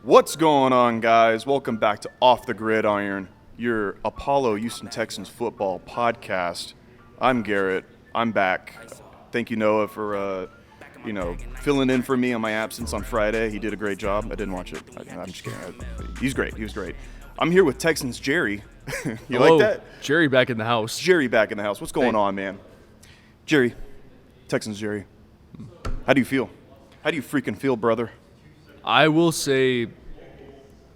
What's going on, guys? Welcome back to Off the Gridiron, your Apollo Houston Texans football podcast. I'm Garrett. I'm back. Thank you, Noah, for filling in for me on my absence on Friday. He did a great job. I didn't watch it. I'm just kidding. He's great. He was great. I'm here with Texans Jerry. You Hello. like that? Jerry back in the house. Jerry back in the house. What's going on, man? Jerry, Texans Jerry. How do you feel? How do you freaking feel, brother? I will say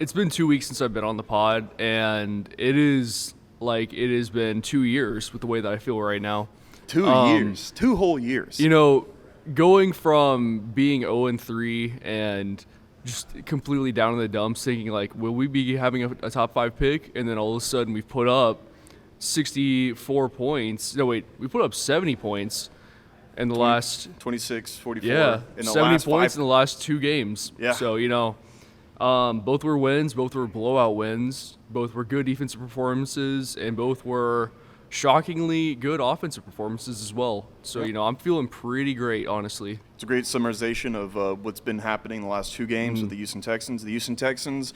it's been 2 weeks since I've been on the pod, and it is like it has been 2 years with the way that I feel right now. 2 years. 2 whole years. You know, going from being 0-3 and just completely down in the dumps, thinking like, will we be having a top 5 pick? And then all of a sudden we've put up 64 points. No, wait, we put up 70 points in the last 26, 44. Yeah, in the 70 last points five. in the last 2 games. Yeah. So, both were wins, both were blowout wins, both were good defensive performances, and both were shockingly good offensive performances as well. So, I'm feeling pretty great, honestly. It's a great summarization of what's been happening in the last 2 games with the Houston Texans. The Houston Texans,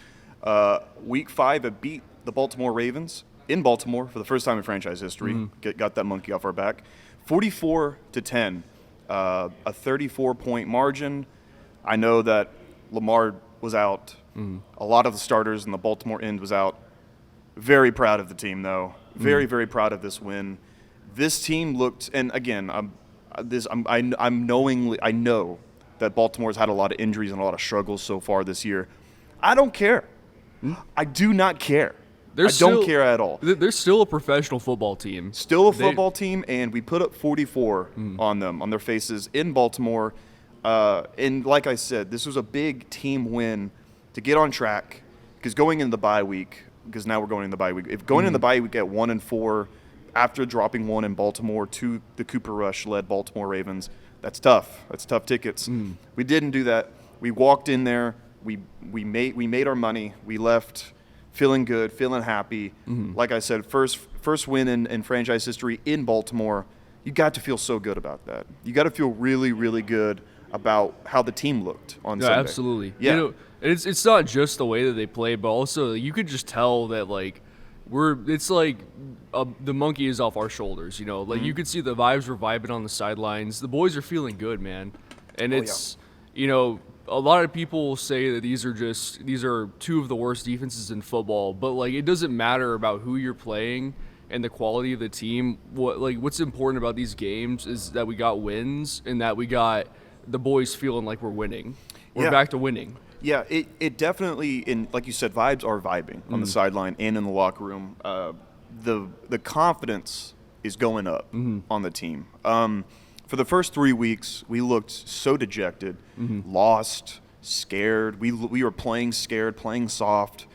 Week 5, have beat the Baltimore Ravens in Baltimore for the first time in franchise history. Got that monkey off our back. 44-10, a 34-point margin. I know that Lamar was out. A lot of the starters in the Baltimore end was out. Very proud of the team, though. Very, very proud of this win. This team looked, and again, I know that Baltimore's had a lot of injuries and a lot of struggles so far this year. I don't care. I do not care. Don't care at all. They're still a professional football team. Still a football team, and we put up 44 on them, on their faces in Baltimore. And like I said, this was a big team win to get on track, because going into the bye week, because now we're going into the bye week. If going into the bye week at 1-4 after dropping 1 in Baltimore to the Cooper Rush-led Baltimore Ravens, that's tough. That's tough tickets. We didn't do that. We walked in there. We made our money. We left feeling good, feeling happy. Like I said, first win in franchise history in Baltimore. You got to feel so good about that. You got to feel really, really good about how the team looked on Sunday. Absolutely. Yeah. It's not just the way that they play, but also you could just tell that the monkey is off our shoulders. You could see the vibes were vibing on the sidelines. The boys are feeling good, man. And a lot of people say that these are 2 of the worst defenses in football, but it doesn't matter about who you're playing and the quality of the team. What's important about these games is that we got wins and that we got the boys feeling like we're winning. We're back to winning. Yeah, it definitely, like you said, vibes are vibing on the sideline and in the locker room. The confidence is going up on the team. For the first 3 weeks, we looked so dejected, lost, scared. We were playing scared, playing soft.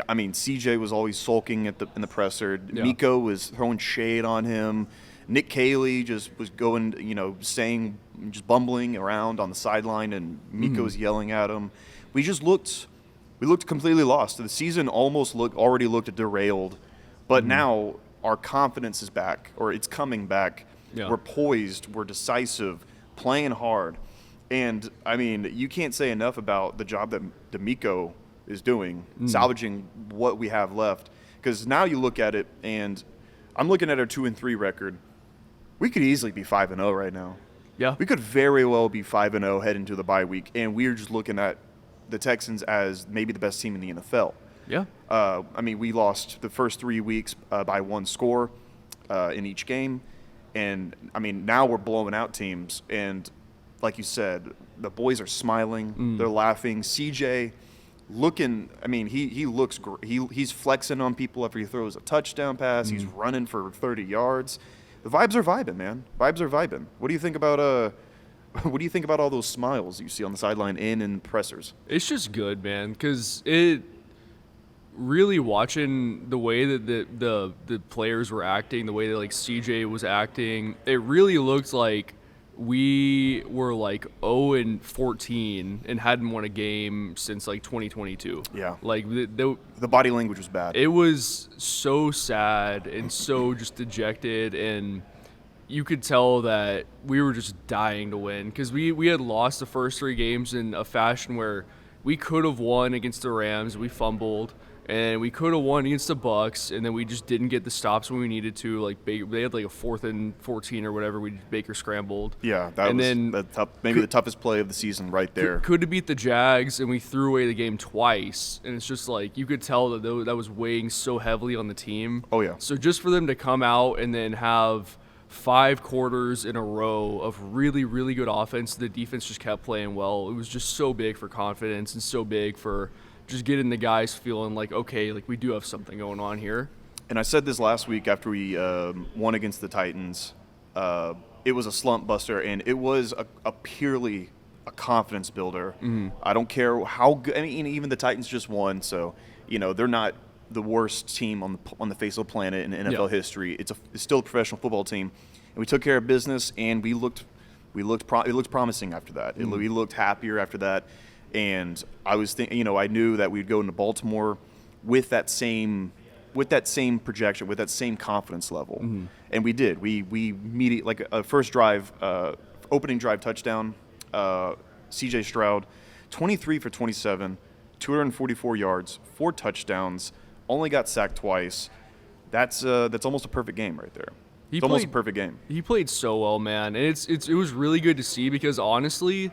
I mean, CJ was always sulking in the presser. Yeah. Miko was throwing shade on him. Nick Caley just was going, just bumbling around on the sideline, and Miko was yelling at him. We looked completely lost. The season already looked derailed, but now our confidence is back, or it's coming back. Yeah. We're poised, we're decisive, playing hard. And, I mean, you can't say enough about the job that D'Amico is doing, salvaging what we have left. Because now you look at it, and I'm looking at our 2-3 record. We could easily be 5-0 right now. Yeah. We could very well be 5-0 heading into the bye week, and we're just looking at the Texans as maybe the best team in the NFL. Yeah. We lost the first 3 weeks by 1 score in each game. And, now we're blowing out teams. And like you said, the boys are smiling. They're laughing. CJ looking – he looks – he's flexing on people after he throws a touchdown pass. He's running for 30 yards. The vibes are vibing, man. Vibes are vibing. What do you think about all those smiles you see on the sideline and in pressers? It's just good, man, because it – really watching the way that the players were acting, the way that CJ was acting, it really looked like we were 0-14 and hadn't won a game since 2022. Yeah. The body language was bad. It was so sad and so just dejected, and you could tell that we were just dying to win because we had lost the first 3 games in a fashion where we could have won against the Rams. We fumbled. And we could have won against the Bucks, and then we just didn't get the stops when we needed to. Like they had like a 4th and 14 or whatever. Baker scrambled. Yeah, that and was then the toughest play of the season right there. Could have beat the Jags, and we threw away the game twice. And it's just like you could tell that that was weighing so heavily on the team. Oh yeah. So just for them to come out and then have 5 quarters in a row of really, really good offense, the defense just kept playing well. It was just so big for confidence and so big for just getting the guys feeling like, okay, like we do have something going on here. And I said this last week after we won against the Titans. It was a slump buster, and it was a purely a confidence builder. Mm-hmm. I don't care how good. I mean, even the Titans just won, so they're not the worst team on the face of the planet in NFL history. It's still a professional football team, and we took care of business, and it looked promising after that. Mm-hmm. We looked happier after that. And I was thinking, I knew that we'd go into Baltimore with that same projection, with that same confidence level, and we did. We immediately, like a first drive, opening drive touchdown. C.J. Stroud, 23 for 27, 244 yards, 4 touchdowns. Only got sacked twice. That's almost a perfect game right there. It's almost a perfect game. He played so well, man, and it was really good to see because honestly,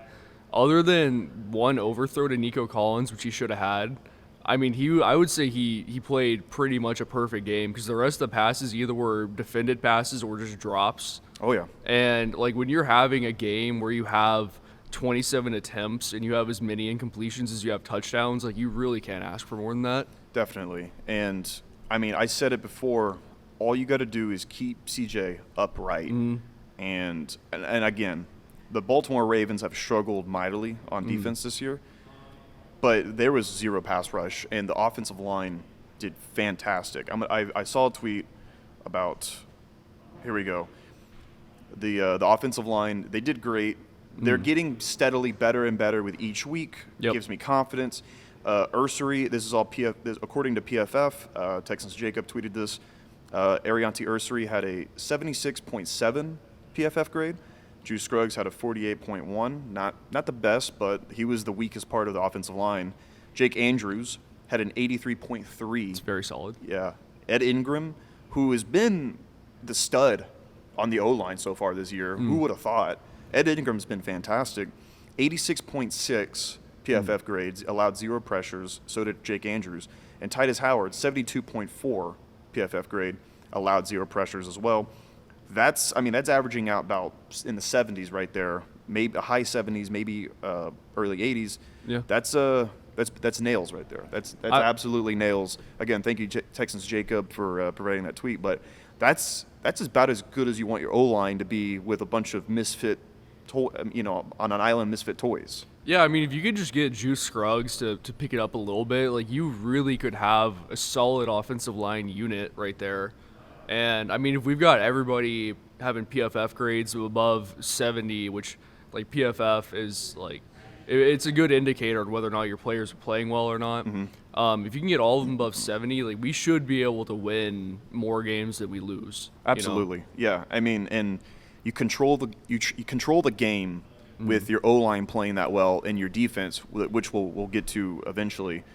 other than one overthrow to Nico Collins, which he should have had, I mean, I would say he played pretty much a perfect game because the rest of the passes either were defended passes or just drops. Oh, yeah. And, like, when you're having a game where you have 27 attempts and you have as many incompletions as you have touchdowns, like, you really can't ask for more than that. Definitely. And, I mean, I said it before, all you got to do is keep CJ upright. Mm-hmm. And again, the Baltimore Ravens have struggled mightily on defense this year, but there was 0 pass rush, and the offensive line did fantastic. I saw a tweet about, here we go, the offensive line, they did great. They're getting steadily better and better with each week. Yep. Gives me confidence. Ursary, this is all according to PFF. Texans Jacob tweeted this. Arianti Ursary had a 76.7 PFF grade. Drew Scruggs had a 48.1. Not the best, but he was the weakest part of the offensive line. Jake Andrews had an 83.3. It's very solid. Yeah. Ed Ingram, who has been the stud on the O-line so far this year. Who would have thought? Ed Ingram's been fantastic. 86.6 PFF grades, allowed 0 pressures. So did Jake Andrews. And Titus Howard, 72.4 PFF grade, allowed 0 pressures as well. That's averaging out about in the 70s right there, maybe high 70s, maybe early 80s. Yeah, that's nails right there. That's absolutely nails. Again, thank you, Texans Jacob, for providing that tweet. But that's about as good as you want your O-line to be with a bunch of misfit, on an island misfit toys. Yeah, I mean, if you could just get Juice Scruggs to pick it up a little bit, like you really could have a solid offensive line unit right there. And, I mean, if we've got everybody having PFF grades of above 70, which, like, PFF is, like, it's a good indicator of whether or not your players are playing well or not. Mm-hmm. If you can get all of them above 70, like, we should be able to win more games than we lose. Absolutely. Yeah. I mean, and you control the game with your O-line playing that well and your defense, which we'll get to eventually,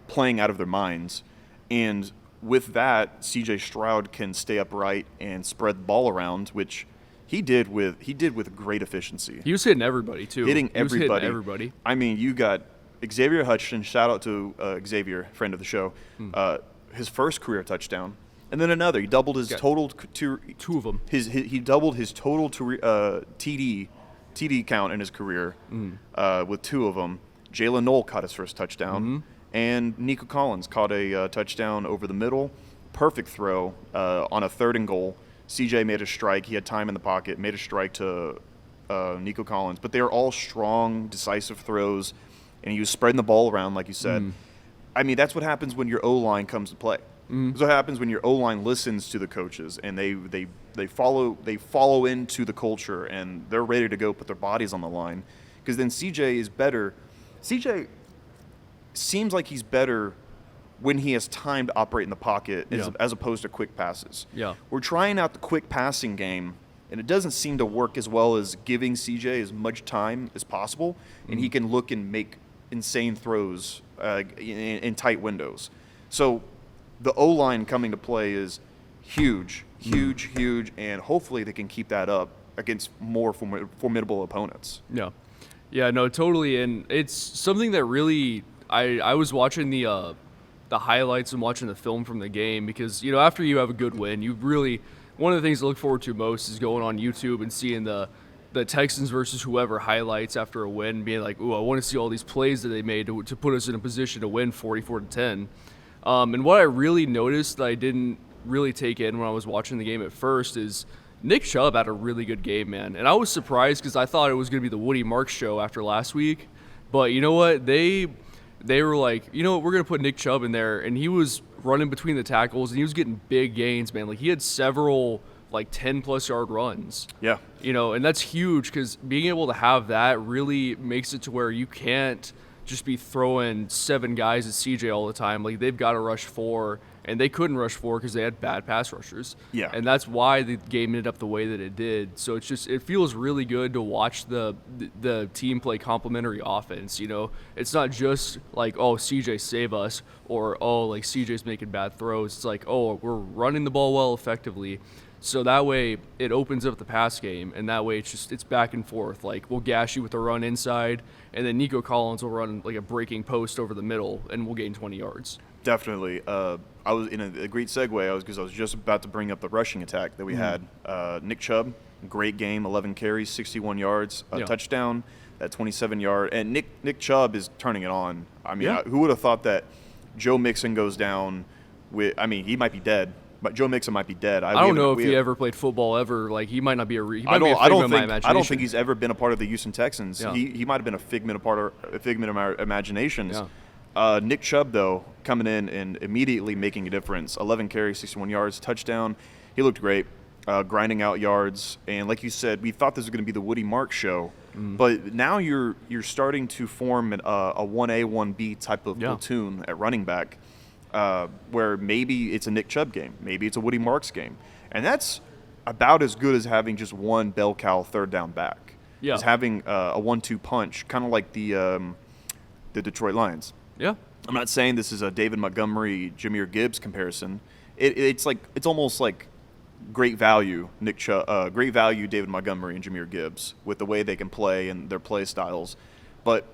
playing out of their minds. And with that, C.J. Stroud can stay upright and spread the ball around, which he did with great efficiency. He was hitting everybody too. Hitting everybody. I mean, you got Xavier Hutchinson. Shout out to Xavier, friend of the show. His first career touchdown, and then another. He doubled his total to 2 of them. He doubled his total to TD count in his career with 2 of them. Jalen Knoll caught his first touchdown. And Nico Collins caught a touchdown over the middle. Perfect throw on a 3rd and goal. CJ made a strike. He had time in the pocket, made a strike to Nico Collins. But they are all strong, decisive throws, and he was spreading the ball around, like you said. I mean, that's what happens when your O-line comes to play. That's what happens when your O-line listens to the coaches, and they follow into the culture, and they're ready to go put their bodies on the line. Because then CJ is better. CJ seems like he's better when he has time to operate in the pocket as opposed to quick passes. Yeah. We're trying out the quick passing game, and it doesn't seem to work as well as giving CJ as much time as possible, and he can look and make insane throws in tight windows. So the O-line coming to play is huge, and hopefully they can keep that up against more formidable opponents. Yeah. Yeah, no, totally. And it's something that really I was watching the highlights and watching the film from the game because, after you have a good win, you really one of the things to look forward to most is going on YouTube and seeing the Texans versus whoever highlights after a win, being like, ooh, I want to see all these plays that they made to put us in a position to win 44-10. And what I really noticed that I didn't really take in when I was watching the game at first is Nick Chubb had a really good game, man. And I was surprised because I thought it was going to be the Woody Marks show after last week. But you know what? They were like, we're going to put Nick Chubb in there. And he was running between the tackles, and he was getting big gains, man. Like, he had several, 10-plus yard runs. Yeah. And that's huge because being able to have that really makes it to where you can't just be throwing 7 guys at CJ all the time. Like, they've got to rush 4. And they couldn't rush 4 because they had bad pass rushers. Yeah. And that's why the game ended up the way that it did. So it feels really good to watch the team play complementary offense. It's not just like, oh, CJ save us, or oh, like CJ's making bad throws. It's like, oh, we're running the ball well effectively. So that way it opens up the pass game, and that way it's back and forth. Like, we'll gash you with a run inside, and then Nico Collins will run like a breaking post over the middle, and we'll gain 20 yards. Definitely. I was in a great segue because I was just about to bring up the rushing attack that we had. Nick Chubb, great game, 11 carries, 61 yards, touchdown at 27-yard. And Nick Chubb is turning it on. I mean, who would have thought that Joe Mixon goes down with – I mean, he might be dead. But Joe Mixon might be dead. I don't know if he ever played football ever. Like, he might not be a figment of my imagination. I don't think he's ever been a part of the Houston Texans. Yeah. He might have been a figment of our imaginations. Yeah. Nick Chubb, though, coming in and immediately making a difference. 11 carries, 61 yards, touchdown. He looked great, grinding out yards. And like you said, we thought this was going to be the Woody Marks show. But now you're starting to form a 1A, 1B type of platoon at running back. Where maybe it's a Nick Chubb game, maybe it's a Woody Marks game, and that's about as good as having just one bell cow third down back. Yeah, it's having a 1-2 punch, kind of like the Detroit Lions. Yeah, I'm not saying this is a David Montgomery, Jahmyr Gibbs comparison. It's almost like great value Nick Chubb, great value David Montgomery and Jahmyr Gibbs with the way they can play and their play styles. But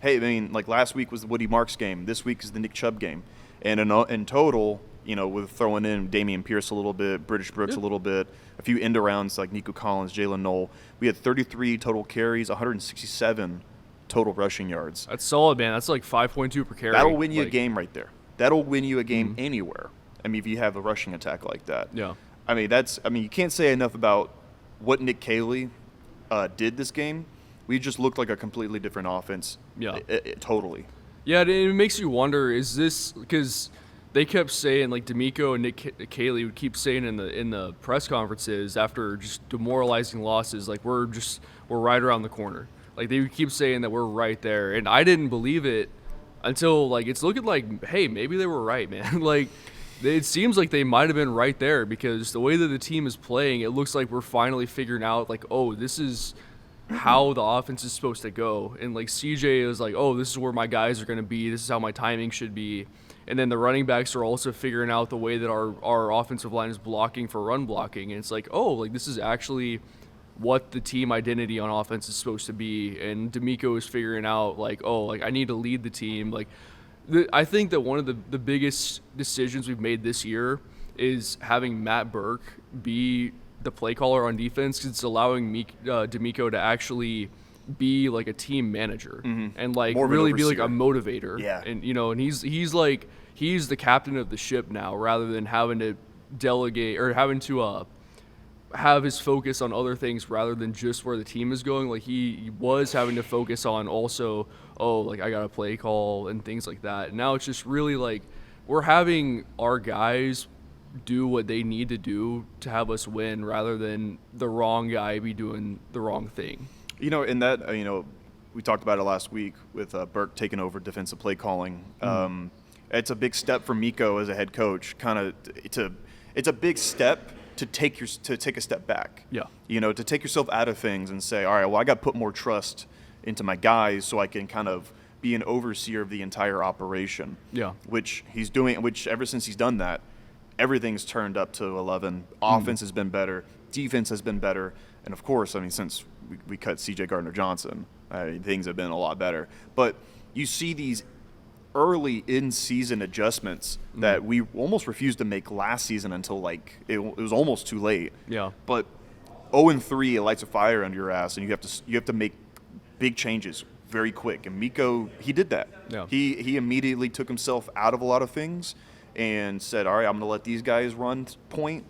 hey, I mean, like last week was the Woody Marks game, this week is the Nick Chubb game. And in total, with throwing in Damian Pierce a little bit, British Brooks a little bit, a few end arounds like Nico Collins, Jalen Knoll, we had 33 total carries, 167 total rushing yards. That's solid, man. That's like 5.2 per carry. That'll win you a game right there. That'll win you a game anywhere. I mean, if you have a rushing attack like that. Yeah. I mean, you can't say enough about what Nick Caley did this game. We just looked like a completely different offense. Yeah. Totally. Yeah, it makes you wonder, is this because they kept saying, like D'Amico and Nick Caley would keep saying in the press conferences after just demoralizing losses, like we're right around the corner. Like they would keep saying that we're right there, and I didn't believe it until like it's looking like, hey, maybe they were right, man. Like it seems like they might have been right there because the way that the team is playing, it looks like we're finally figuring out like, oh, this is how the offense is supposed to go. And like CJ is like, oh, this is where my guys are going to be. This is how my timing should be. And then the running backs are also figuring out the way that our offensive line is blocking for run blocking. And it's like, oh, like this is actually what the team identity on offense is supposed to be. And D'Amico is figuring out like, oh, like I need to lead the team. Like I think that one of the biggest decisions we've made this year is having Matt Burke be the play caller on defense, because it's allowing D'Amico to actually be like a team manager and like really be like a motivator. Yeah. And and he's like he's the captain of the ship now, rather than having to delegate or having to have his focus on other things rather than just where the team is going. Like he was having to focus on also, oh, like I got a play call and things like that. And now it's just really like we're having our guys do what they need to do to have us win, rather than the wrong guy be doing the wrong thing. In that, we talked about it last week with Burke taking over defensive play calling. It's a big step for Miko as a head coach. It's a big step to take a step back. Yeah. To take yourself out of things and say, all right, well, I got to put more trust into my guys so I can kind of be an overseer of the entire operation. Yeah. Which he's doing. Which ever since he's done that, everything's turned up to 11. Offense has been better. Defense has been better. And of course, I mean, since we cut C.J. Gardner-Johnson, things have been a lot better. But you see these early in-season adjustments that we almost refused to make last season until like it was almost too late. Yeah. But 0-3, it lights a fire under your ass, and you have to make big changes very quick. And Miko, he did that. Yeah. He immediately took himself out of a lot of things and said, all right, I'm going to let these guys run point,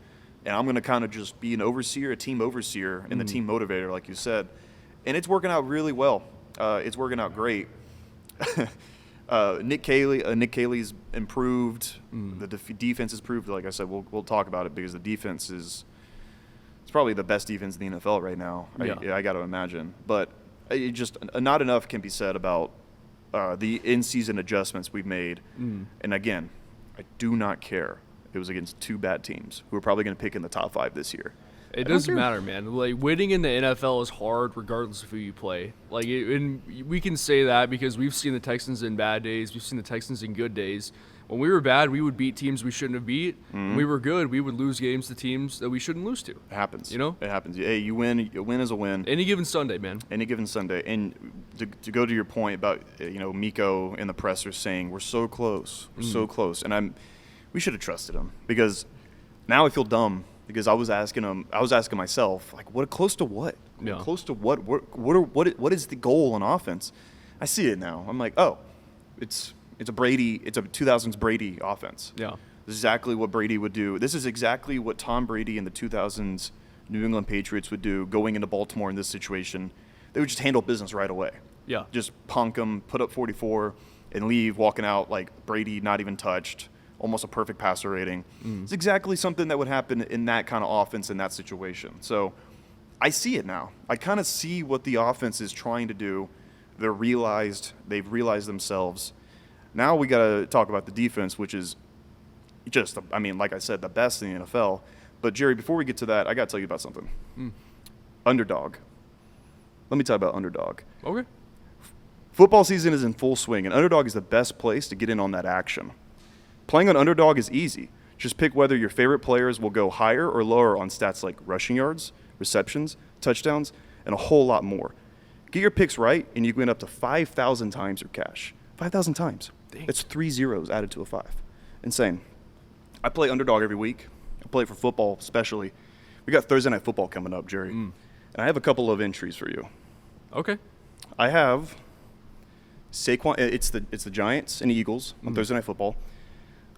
and I'm going to kind of just be an overseer, a team overseer, and the team motivator, like you said. And it's working out really well. It's working out great. Nick Caley's improved. The defense has improved. Like I said, we'll talk about it because the defense it's probably the best defense in the NFL right now. Yeah. I got to imagine. But it just not enough can be said about the in-season adjustments we've made. And again, I do not care. It was against two bad teams who are probably going to pick in the top 5 this year. It doesn't matter, man. Like, winning in the NFL is hard regardless of who you play. Like, and we can say that because we've seen the Texans in bad days. We've seen the Texans in good days. When we were bad, we would beat teams we shouldn't have beat. When we were good, we would lose games to teams that we shouldn't lose to. It happens. You know? It happens. Hey, you win. A win is a win. Any given Sunday, man. Any given Sunday. And to go to your point about, Miko and the presser saying, we're so close. We're so close. And we should have trusted him because now I feel dumb. Because I was asking myself, like, what close to what? Yeah. Close to what? What is the goal on offense? I see it now. I'm like, oh, it's a 2000s Brady offense. Yeah. This is exactly what Brady would do. This is exactly what Tom Brady in the 2000s New England Patriots would do going into Baltimore in this situation. They would just handle business right away. Yeah. Just punk them, put up 44, and leave, walking out like Brady not even touched. Almost a perfect passer rating. It's exactly something that would happen in that kind of offense in that situation. So I see it now. I kind of see what the offense is trying to do. They've realized themselves. Now we got to talk about the defense, which is just, like I said, the best in the NFL. But, Jerry, before we get to that, I got to tell you about something. Underdog. Let me tell you about Underdog. Okay. Football season is in full swing, and Underdog is the best place to get in on that action. Playing on Underdog is easy. Just pick whether your favorite players will go higher or lower on stats like rushing yards, receptions, touchdowns, and a whole lot more. Get your picks right, and you can win up to 5,000 times your cash. 5,000 times. Dang. That's 3 zeros added to a 5. Insane. I play Underdog every week. I play it for football especially. We got Thursday Night Football coming up, Jerry. And I have a couple of entries for you. Okay. I have Saquon. It's the Giants and Eagles on Thursday Night Football.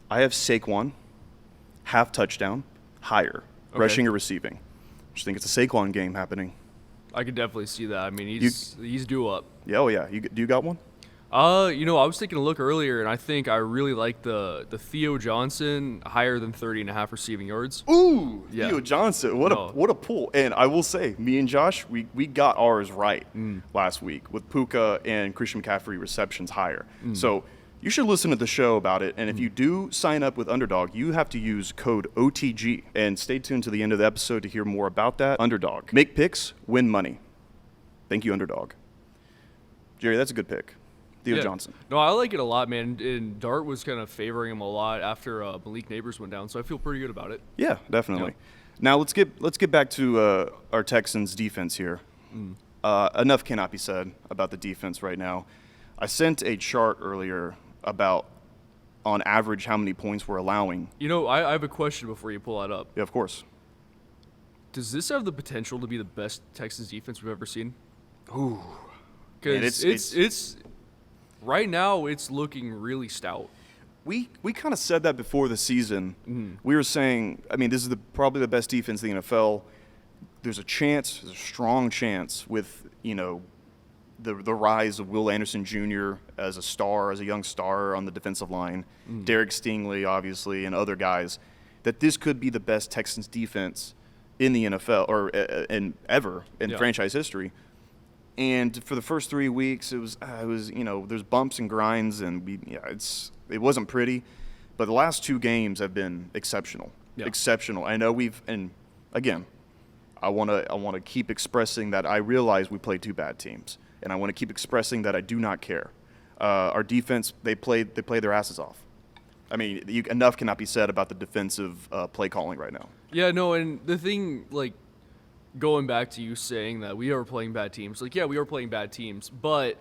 I have Saquon, half touchdown, higher, rushing or receiving. Just think it's a Saquon game happening. I could definitely see that. I mean, he's due up. Yeah, oh yeah. Do you got one? I was taking a look earlier, and I think I really like the Theo Johnson higher than 30.5 receiving yards. Ooh, Yeah. Theo Johnson. What a pull. And I will say, me and Josh, we got ours right last week with Puka and Christian McCaffrey receptions higher. So you should listen to the show about it. And if you do sign up with Underdog, you have to use code OTG. And stay tuned to the end of the episode to hear more about that. Underdog. Make picks, win money. Thank you, Underdog. Jerry, that's a good pick. Theo Johnson. No, I like it a lot, man. And Dart was kind of favoring him a lot after Malik Neighbors went down, so I feel pretty good about it. Yeah, definitely. Yeah. Now let's get back to our Texans defense here. Enough cannot be said about the defense right now. I sent a chart earlier about, on average, how many points we're allowing. I have a question before you pull that up. Yeah, of course. Does this have the potential to be the best Texans defense we've ever seen? Ooh. Because it's right now it's looking really stout. We kind of said that before the season. We were saying, this is probably the best defense in the NFL. There's a strong chance with, the rise of Will Anderson Jr. as a young star on the defensive line, Derek Stingley, obviously, and other guys, that this could be the best Texans defense in the NFL or ever in franchise history. And for the first 3 weeks, it was there's bumps and grinds, and it wasn't pretty, but the last 2 games have been exceptional. Yeah. Exceptional. I know I want to keep expressing that I realize we played 2 bad teams, and I want to keep expressing that I do not care. Our defense, they played their asses off. I mean, enough cannot be said about the defensive play calling right now. Yeah, no, and the thing, like, going back to you saying that we are playing bad teams, like, yeah, we are playing bad teams, but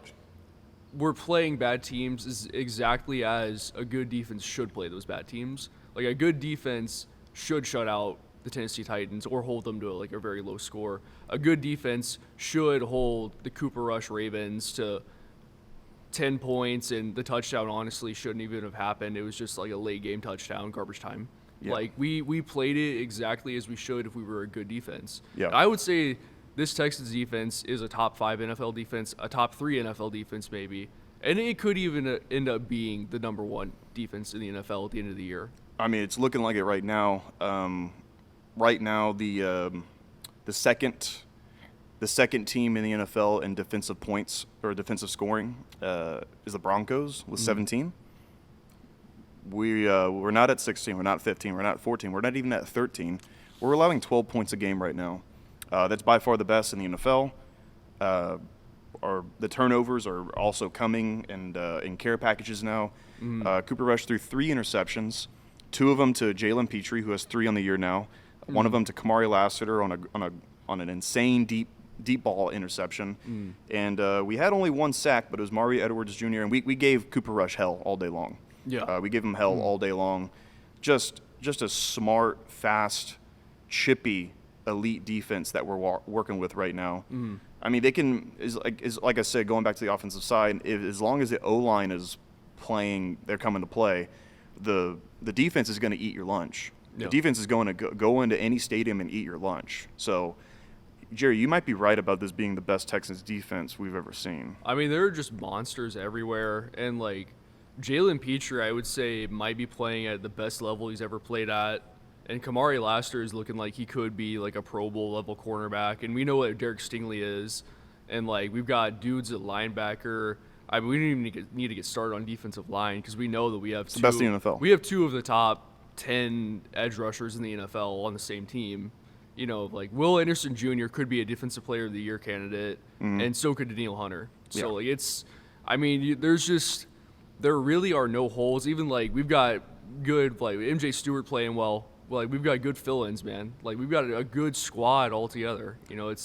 we're playing bad teams is exactly as a good defense should play those bad teams. Like, a good defense should shut out the Tennessee Titans or hold them to a very low score. A good defense should hold the Cooper Rush Ravens to 10 points, and the touchdown honestly shouldn't even have happened. It was just like a late game touchdown, garbage time. Yeah. Like, we played it exactly as we should if we were a good defense. Yeah. I would say this Texans defense is a top 5 NFL defense, a top 3 NFL defense maybe, and it could even end up being the number 1 defense in the NFL at the end of the year. I mean, it's looking like it right now. Right now, the second team in the NFL in defensive points or defensive scoring is the Broncos with 17. We're not at 16. We're not 15. We're not 14. We're not even at 13. We're allowing 12 points a game right now. That's by far the best in the NFL. The turnovers are also coming and in care packages now. Cooper Rush threw 3 interceptions, 2 of them to Jalen Petrie, who has 3 on the year now. One of them to Kamari Lassiter on an insane deep ball interception. And we had only 1 sack, but it was Mari Edwards Jr. And we gave Cooper Rush hell all day long. Yeah, we gave him hell all day long. Just a smart, fast, chippy, elite defense that we're working with right now. I mean, they can is like I said, going back to the offensive side, as long as the O-line is playing, they're coming to play. The defense is going to eat your lunch. Yeah. The defense is going to go into any stadium and eat your lunch. So, Jerry, you might be right about this being the best Texans defense we've ever seen. I mean, there are just monsters everywhere, and like Jalen Petrie, I would say, might be playing at the best level he's ever played at. And Kamari Lassiter is looking like he could be like a Pro Bowl level cornerback. And we know what Derek Stingley is. And like we've got dudes at linebacker. I mean, we don't even need to get started on defensive line because we know that we have the best in the NFL. We have 2 of the top 10 edge rushers in the NFL on the same team. You know, like Will Anderson Jr. could be a Defensive Player of the Year candidate, and so could Daniil Hunter. So like there really are no holes. Even like we've got good like MJ Stewart playing well. Like we've got good fill-ins, man. Like we've got a good squad altogether. You know,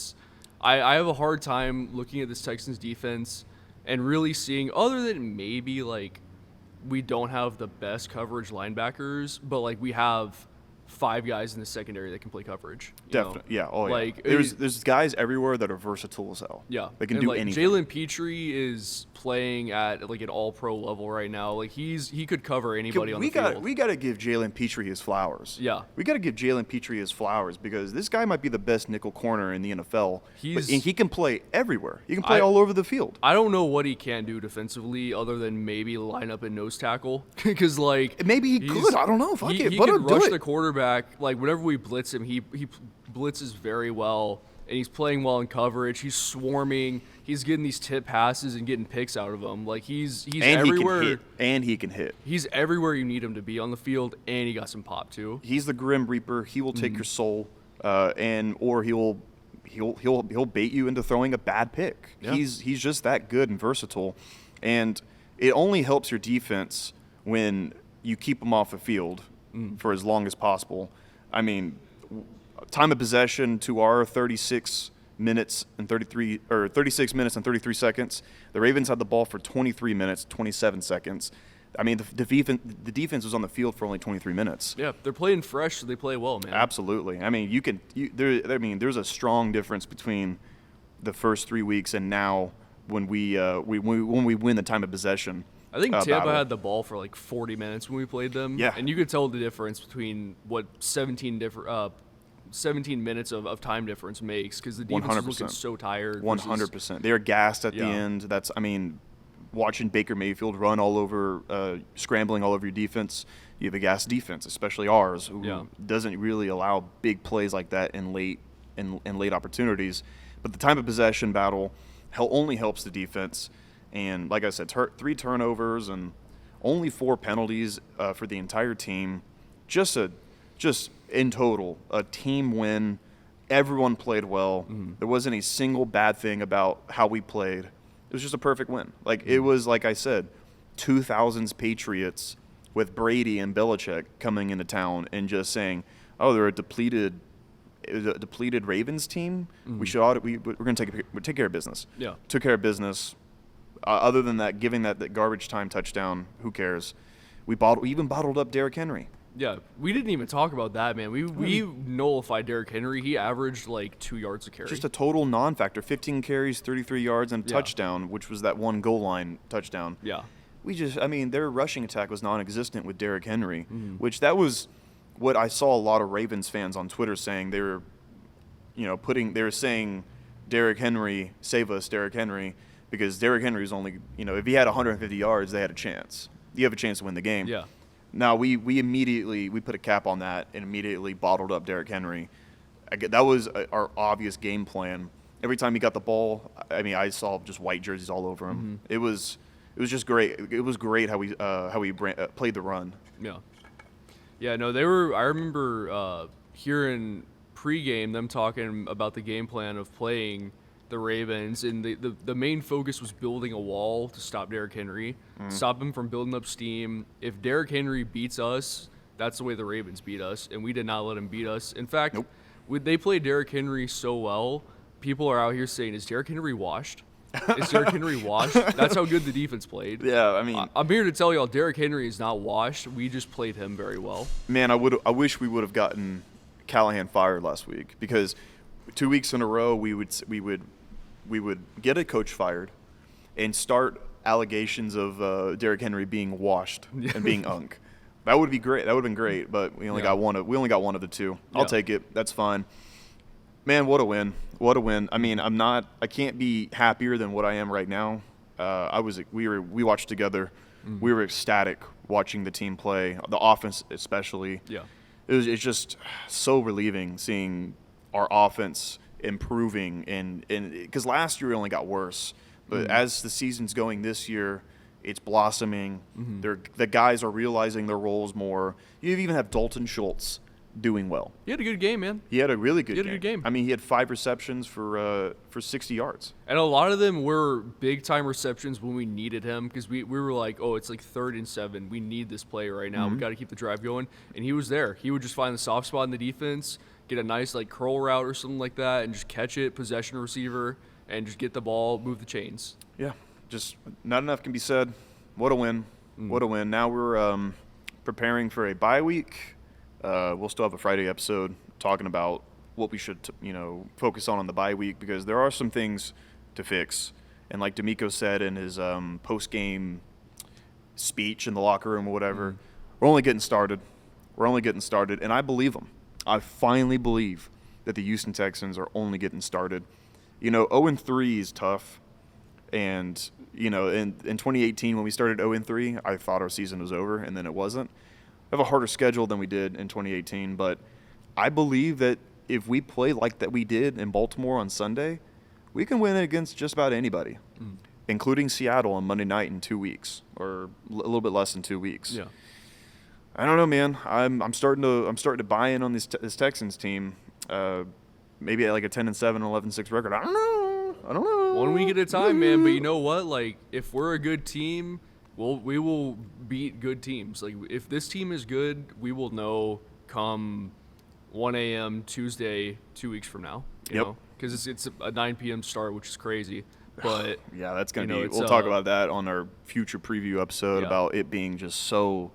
I have a hard time looking at this Texans defense and really seeing, other than maybe like we don't have the best coverage linebackers, but like we have 5 guys in the secondary that can play coverage. Definitely, yeah. Oh, like, yeah. There's guys everywhere that are versatile as hell. Yeah, they can do like, anything. Jalen Petrie is playing at like an All-Pro level right now. Like he could cover anybody on the field. We got to give Jalen Petrie his flowers. Yeah, we got to give Jalen Petrie his flowers because this guy might be the best nickel corner in the NFL. And he can play everywhere. He can play all over the field. I don't know what he can do defensively other than maybe line up in nose tackle because like maybe he could. I don't know. Fuck it. He can rush the quarterback. Like whenever we blitz him, he blitzes very well, and he's playing well in coverage. He's swarming. He's getting these tip passes and getting picks out of them. Like he's everywhere. He can hit. He's everywhere you need him to be on the field, and he got some pop too. He's the Grim Reaper. He will take your soul, or he'll bait you into throwing a bad pick. Yeah. He's just that good and versatile, and it only helps your defense when you keep him off the field for as long as possible. I mean, time of possession to our 36 minutes and 33 seconds. The Ravens had the ball for 23 minutes, 27 seconds. I mean, the defense was on the field for only 23 minutes. Yeah, they're playing fresh, so they play well, man. Absolutely. I mean, there's a strong difference between the first 3 weeks and now when we win the time of possession. I think Tampa had the ball for like 40 minutes when we played them. Yeah. And you could tell the difference between what 17 minutes of time difference makes because the defense 100%. is looking so tired. 100%. They were gassed at the end. Watching Baker Mayfield run all over, scrambling all over your defense, you have a gassed defense, especially ours, who doesn't really allow big plays like that in late opportunities. But the time of possession battle only helps the defense. And like I said, 3 turnovers and only 4 penalties for the entire team. Just in total, a team win. Everyone played well. There wasn't a single bad thing about how we played. It was just a perfect win. Like, it was, like I said, 2000s Patriots with Brady and Belichick coming into town and just saying, oh, they're a depleted Ravens team. We're going to take care of business. Yeah. Took care of business. Other than that, giving that garbage time touchdown, who cares? We even bottled up Derrick Henry. Yeah, we didn't even talk about that, man. We nullified Derrick Henry. He averaged like 2 yards a carry. Just a total non-factor. 15 carries, 33 yards, and a touchdown, which was that one goal line touchdown. Yeah. Their rushing attack was non-existent with Derrick Henry, which that was what I saw a lot of Ravens fans on Twitter saying. They were, saying, Derrick Henry, save us, Derrick Henry, because Derrick Henry's only, if he had 150 yards, they had a chance. You have a chance to win the game. Yeah. Now, we immediately put a cap on that and immediately bottled up Derrick Henry. That was our obvious game plan. Every time he got the ball, I saw just white jerseys all over him. It was just great. It was great how we played the run. Yeah. Yeah, no, they were – I remember hearing pregame them talking about the game plan of playing the Ravens, and the main focus was building a wall to stop Derrick Henry, stop him from building up steam. If Derrick Henry beats us, that's the way the Ravens beat us, and we did not let him beat us. In fact, they played Derrick Henry so well, people are out here saying, is Derrick Henry washed? Is Derrick Henry washed? That's how good the defense played. Yeah, I'm here to tell y'all, Derrick Henry is not washed. We just played him very well. Man, I wish we would have gotten Callahan fired last week, because 2 weeks in a row we would get a coach fired and start allegations of Derrick Henry being washed and being unk. That would be great. That would have been great, but we only got one of the two. I'll take it. That's fine. Man, what a win. What a win. I can't be happier than what I am right now. We watched together. We were ecstatic watching the team play, the offense especially. Yeah. It's just so relieving seeing our offense improving, and because last year it only got worse, but as the season's going this year, it's blossoming. The guys are realizing their roles more. You even have Dalton Schultz doing well. He had a good game, man. He had a really good game. He had 5 receptions for 60 yards. And a lot of them were big-time receptions when we needed him, because we were like, oh, it's like 3rd and 7. We need this play right now. We got to keep the drive going. And he was there. He would just find the soft spot in the defense, get a nice curl route or something like that, and just catch it, possession receiver, and just get the ball, move the chains. Yeah, just not enough can be said. What a win. What a win. Now we're preparing for a bye week. We'll still have a Friday episode talking about what we should, focus on the bye week, because there are some things to fix. And like D'Amico said in his post-game speech in the locker room or whatever, we're only getting started. And I believe him. I finally believe that the Houston Texans are only getting started. 0-3 is tough. And, in 2018 when we started 0-3, I thought our season was over, and then it wasn't. We have a harder schedule than we did in 2018, but I believe that if we play like that we did in Baltimore on Sunday, we can win against just about anybody, including Seattle on Monday night in 2 weeks, or a little bit less than 2 weeks. Yeah. I don't know, man. I'm starting to buy in on this Texans team. Maybe at like a 10-7, 11-6 record. I don't know. 1 week at a time, man. But you know what? If we're a good team, we will beat good teams. If this team is good, we will know come 1 a.m. Tuesday 2 weeks from now. You know? Because it's a 9 p.m. start, which is crazy. But yeah, that's gonna be. We'll talk about that on our future preview episode about it being just so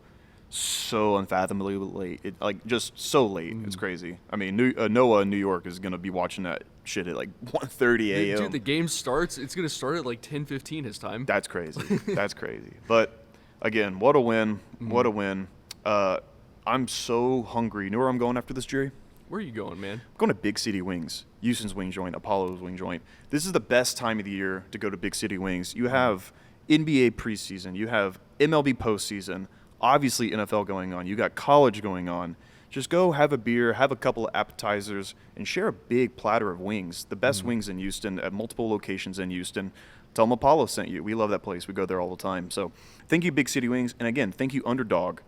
unfathomably late. Just so late. It's crazy. Noah in New York is gonna be watching that shit at 1:30 a.m. Dude, the game starts. It's gonna start at 10:15 his time. That's crazy. That's crazy. But again, what a win! What a win! I'm so hungry. You know where I'm going after this, Jerry? Where are you going, man? I'm going to Big City Wings. Houston's wing joint, Apollo's wing joint. This is the best time of the year to go to Big City Wings. You have NBA preseason. You have MLB postseason. Obviously NFL going on. You got college going on. Just go have a beer, have a couple of appetizers, and share a big platter of wings. The best wings in Houston at multiple locations in Houston. Tell them Apollo sent you. We love that place. We go there all the time. So thank you, Big City Wings. And again, thank you, Underdog,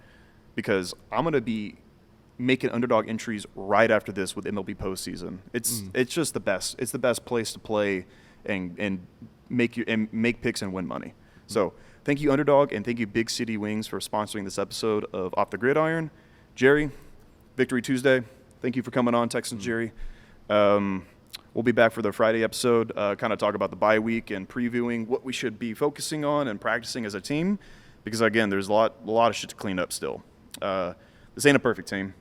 because I'm going to be making Underdog entries right after this with MLB postseason. It's just the best. It's the best place to play and make picks and win money. So thank you, Underdog, and thank you, Big City Wings, for sponsoring this episode of Off the Gridiron. Jerry, Victory Tuesday. Thank you for coming on, Texans Jerry. We'll be back for the Friday episode, kind of talk about the bye week and previewing what we should be focusing on and practicing as a team. Because, again, there's a lot of shit to clean up still. This ain't a perfect team.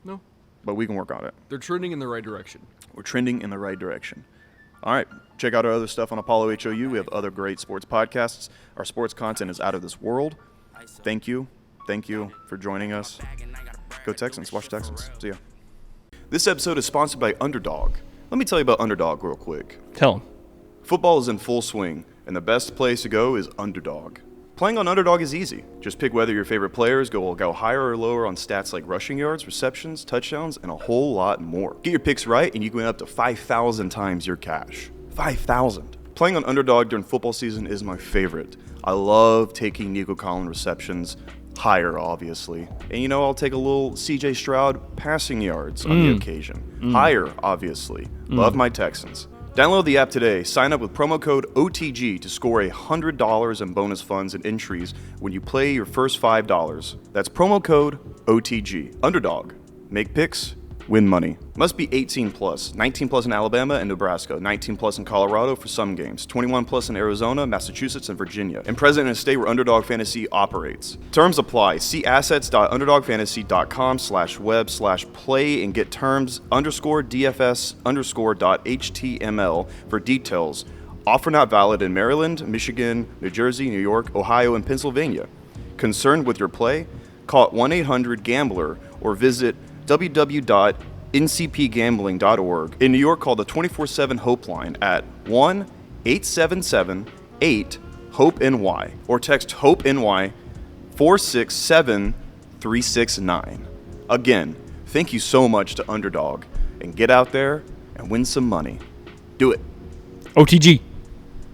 No. But we can work on it. They're trending in the right direction. We're trending in the right direction. All right. Check out our other stuff on Apollo HOU. We have other great sports podcasts. Our sports content is out of this world. Thank you. Thank you for joining us. Go Texans. Watch Texans. See ya. This episode is sponsored by Underdog. Let me tell you about Underdog real quick. Tell him. Football is in full swing, and the best place to go is Underdog. Playing on Underdog is easy. Just pick whether your favorite players will go higher or lower on stats like rushing yards, receptions, touchdowns, and a whole lot more. Get your picks right, and you can win up to 5,000 times your cash. 5,000. Playing on Underdog during football season is my favorite. I love taking Nico Collins receptions higher, obviously. And, I'll take a little CJ Stroud passing yards on the occasion. Higher, obviously. Love my Texans. Download the app today. Sign up with promo code OTG to score $100 in bonus funds and entries when you play your first $5. That's promo code OTG. Underdog. Make picks. Win money. Must be 18 plus. 19 plus in Alabama and Nebraska. 19 plus in Colorado for some games. 21 plus in Arizona, Massachusetts, and Virginia. And present in a state where Underdog Fantasy operates. Terms apply. See assets.underdogfantasy.com/web/play and get terms _DFS_.html for details. Offer not valid in Maryland, Michigan, New Jersey, New York, Ohio, and Pennsylvania. Concerned with your play? Call 1-800-GAMBLER or visit www.ncpgambling.org. In New York, call the 24/7 HOPEline at 1-877-8-HOPE-NY or text HOPE-NY 467-369. Again, thank you so much to Underdog, and get out there and win some money. Do it. OTG.